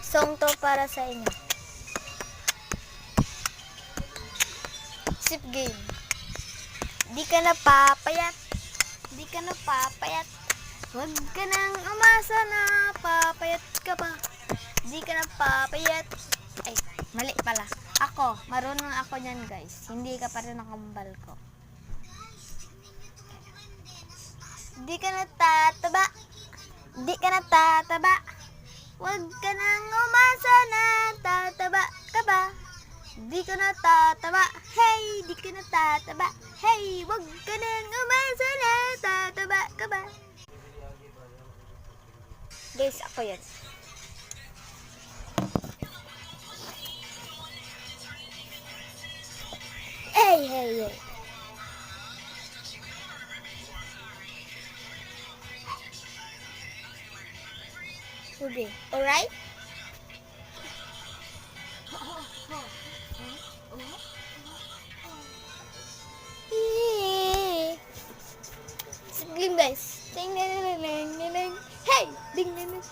Song to para sa inyo. Sip game. Di ka na papayat. Di ka na papayat. Huwag ka nang umasa na papayat ka pa. Di ka na papayat. Ay, mali pala. Ako, marunong ako niyan guys. Hindi ka pa rin nakambal ko. Di ka na tataba. Di ka na tataba. Huwag ka nang umasa na tataba ka ba. Di ka na tataba. Hey, di ka na tataba. Hey, huwag ka nang umasa na tataba ka ba. Guys, ako yan. Hey, hey, hey. Ruby, alright? Sige guys. Ding ding ding ding ding. Hey, ding ding ding.